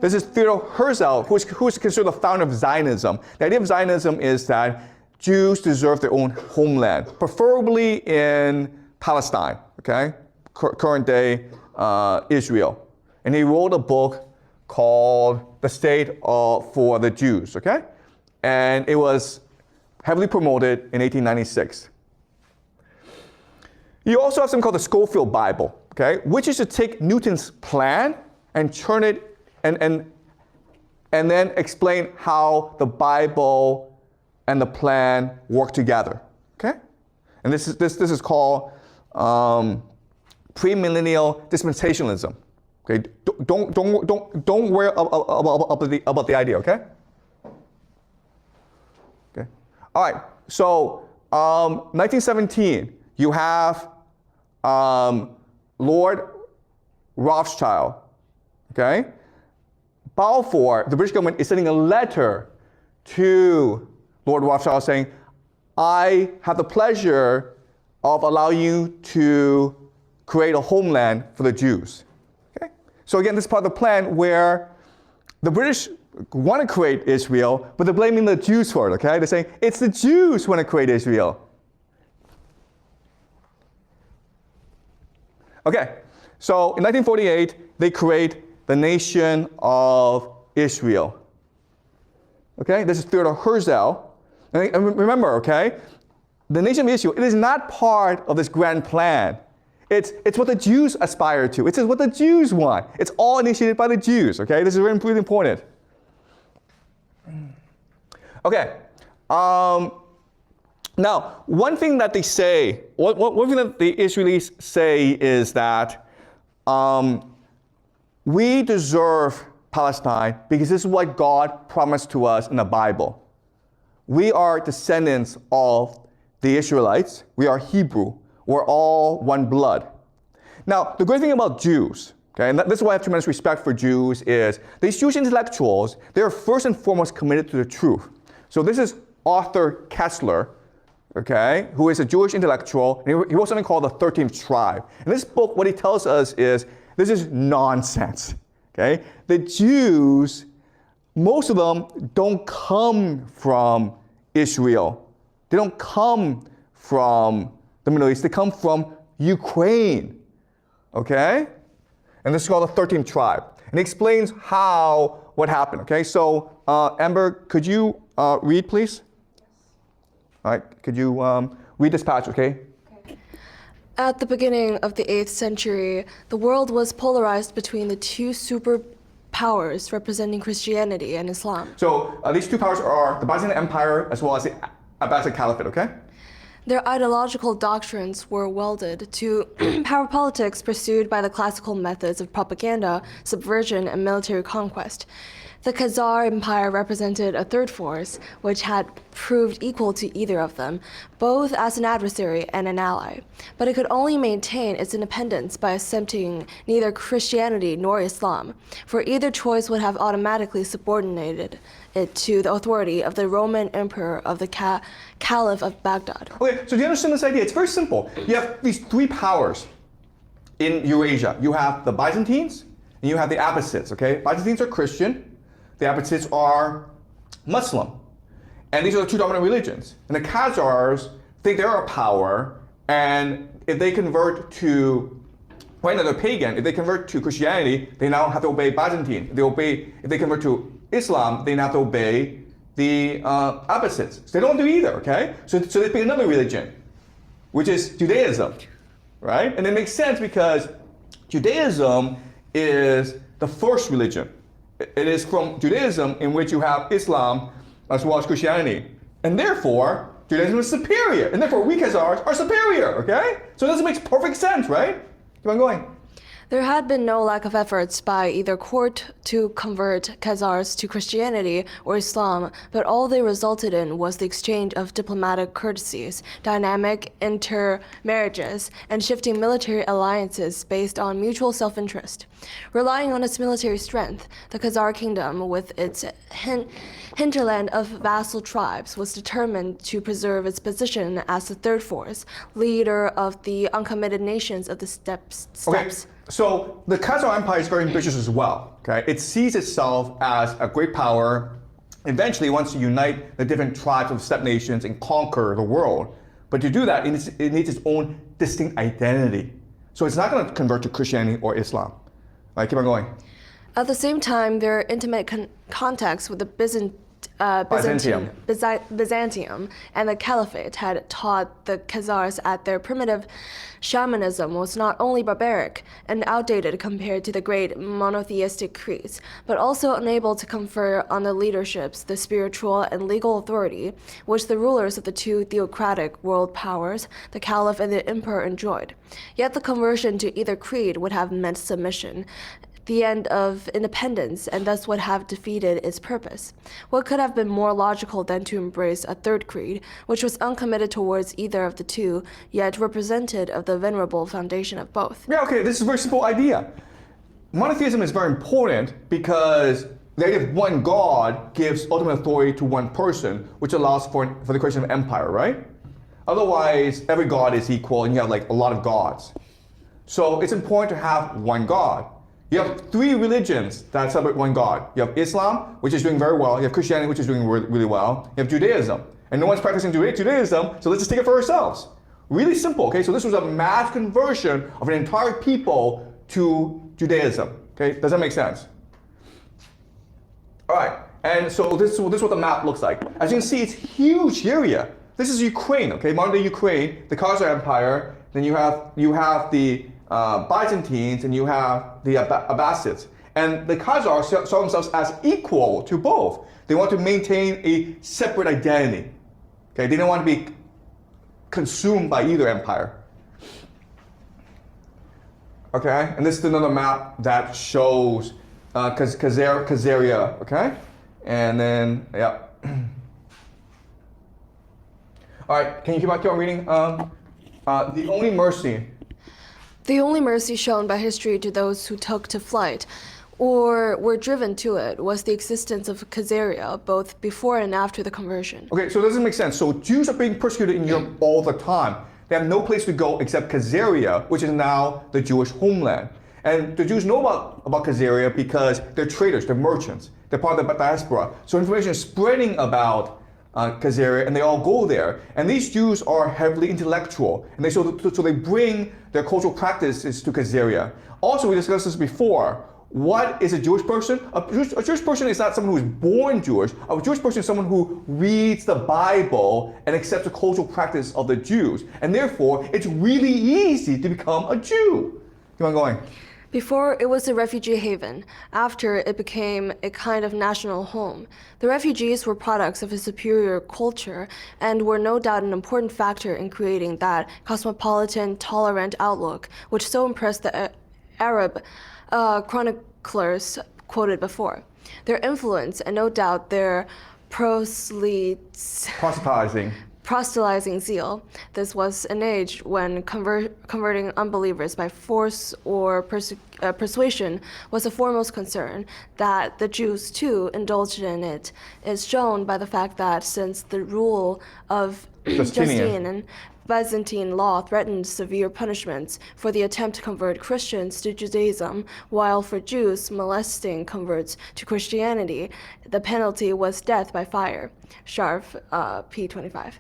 this is Theodor Herzl, who's considered the founder of Zionism. The idea of Zionism is that Jews deserve their own homeland, preferably in Palestine, okay? Current day Israel. And he wrote a book called The State for the Jews, okay? And it was heavily promoted in 1896. You also have something called the Schofield Bible, okay? Which is to take Newton's plan and turn it and then explain how the Bible and the plan work together, okay? And this is called premillennial dispensationalism. Okay, don't worry about the idea, okay? Okay. All right. So 1917, you have Lord Rothschild. Okay. Balfour, the British government is sending a letter to Lord Rothschild saying, "I have the pleasure of allowing you to create a homeland for the Jews." Okay? So again, this is part of the plan where the British want to create Israel, but they're blaming the Jews for it, okay? They're saying, it's the Jews who want to create Israel. Okay, so in 1948, they create the nation of Israel. Okay, this is Theodor Herzl. And remember, okay, the nation of Israel, it is not part of this grand plan. It's what the Jews aspire to. It's what the Jews want. It's all initiated by the Jews, okay? This is really important. Okay. Now, one thing that they say, one thing that the Israelis say is that we deserve Palestine because this is what God promised to us in the Bible. We are descendants of the Israelites. We are Hebrew. We're all one blood. Now, the great thing about Jews, okay, and this is why I have tremendous respect for Jews, is these Jewish intellectuals, they are first and foremost committed to the truth. So this is Arthur Koestler, okay, who is a Jewish intellectual, and he wrote something called the 13th Tribe. In this book, what he tells us is, this is nonsense, okay? The Jews, most of them don't come from Israel. They don't come from the Middle East. They come from Ukraine, okay? And this is called the 13th Tribe. And it explains what happened, okay? So, Amber, could you read, please? All right, could you read this passage, okay? At the beginning of the 8th century, the world was polarized between the two superpowers representing Christianity and Islam. So these two powers are the Byzantine Empire as well as the Abbasid Caliphate, okay? Their ideological doctrines were welded to power politics pursued by the classical methods of propaganda, subversion, and military conquest. The Khazar Empire represented a third force, which had proved equal to either of them, both as an adversary and an ally. But it could only maintain its independence by accepting neither Christianity nor Islam, for either choice would have automatically subordinated it to the authority of the Roman emperor of the Caliph of Baghdad. Okay, so do you understand this idea? It's very simple. You have these three powers in Eurasia. You have the Byzantines, and you have the Abbasids, okay? Byzantines are Christian. The Abbasids are Muslim. And these are the two dominant religions. And the Khazars think they're a power, and if they convert to, right now they're pagan, if they convert to Christianity, they now have to obey Byzantine. If they convert to Islam, they now have to obey the Abbasids. So they don't do either, okay? So they pick another religion, which is Judaism, right? And it makes sense because Judaism is the first religion. It is from Judaism in which you have Islam as well as Christianity. And therefore, Judaism is superior. And therefore, we Khazars are superior, okay? So this makes perfect sense, right? Keep on going. There had been no lack of efforts by either court to convert Khazars to Christianity or Islam, but all they resulted in was the exchange of diplomatic courtesies, dynamic intermarriages, and shifting military alliances based on mutual self-interest. Relying on its military strength, the Khazar kingdom, with its hinterland of vassal tribes, was determined to preserve its position as the third force, leader of the uncommitted nations of the steppes. Okay. So the Khazar Empire is very ambitious as well. Okay? It sees itself as a great power. Eventually, it wants to unite the different tribes of steppe nations and conquer the world. But to do that, it needs its own distinct identity. So it's not going to convert to Christianity or Islam. All right, keep on going. At the same time, their intimate contacts with the Byzantium and the Caliphate had taught the Khazars that their primitive shamanism was not only barbaric and outdated compared to the great monotheistic creeds, but also unable to confer on the leaderships the spiritual and legal authority which the rulers of the two theocratic world powers, the Caliph and the Emperor, enjoyed. Yet the conversion to either creed would have meant submission, the end of independence, and thus would have defeated its purpose. What could have been more logical than to embrace a third creed, which was uncommitted towards either of the two, yet represented of the venerable foundation of both? Yeah, okay, this is a very simple idea. Monotheism is very important because the idea of one God gives ultimate authority to one person, which allows for the creation of empire, right? Otherwise, every God is equal and you have like a lot of gods. So it's important to have one God. You have three religions that celebrate one God. You have Islam, which is doing very well. You have Christianity, which is doing really well. You have Judaism. And no one's practicing Judaism, so let's just take it for ourselves. Really simple, okay? So this was a mass conversion of an entire people to Judaism, okay? Does that make sense? All right, and so this is what the map looks like. As you can see, it's a huge area. This is Ukraine, okay? Modern-day Ukraine, the Khazar Empire. Then you have the Byzantines, and you have the Abbasids. And the Khazars saw themselves as equal to both. They want to maintain a separate identity. Okay, they didn't want to be consumed by either empire. Okay, and this is another map that shows Khazaria, okay? And then, yeah. All right, can you keep on reading? The only mercy. The only mercy shown by history to those who took to flight or were driven to it was the existence of Khazaria, both before and after the conversion. Okay, so it doesn't make sense. So Jews are being persecuted in Europe all the time. They have no place to go except Khazaria, which is now the Jewish homeland. And the Jews know about Khazaria because they're traders, they're merchants, they're part of the diaspora. So information is spreading about Khazaria, and they all go there. And these Jews are heavily intellectual, and so they bring their cultural practices to Khazaria. Also, we discussed this before. What is a Jewish person? A Jewish person is not someone who is born Jewish. A Jewish person is someone who reads the Bible and accepts the cultural practice of the Jews. And therefore, it's really easy to become a Jew. Keep on going. Before, it was a refugee haven. After, it became a kind of national home. The refugees were products of a superior culture and were no doubt an important factor in creating that cosmopolitan, tolerant outlook which so impressed the Arab chroniclers quoted before. Their influence and no doubt their proselytizing zeal. This was an age when converting unbelievers by force or persuasion was a foremost concern. That the Jews too indulged in it is shown by the fact that since the rule of Justinian, Byzantine law threatened severe punishments for the attempt to convert Christians to Judaism, while for Jews molesting converts to Christianity, the penalty was death by fire. Scharf, p. 25.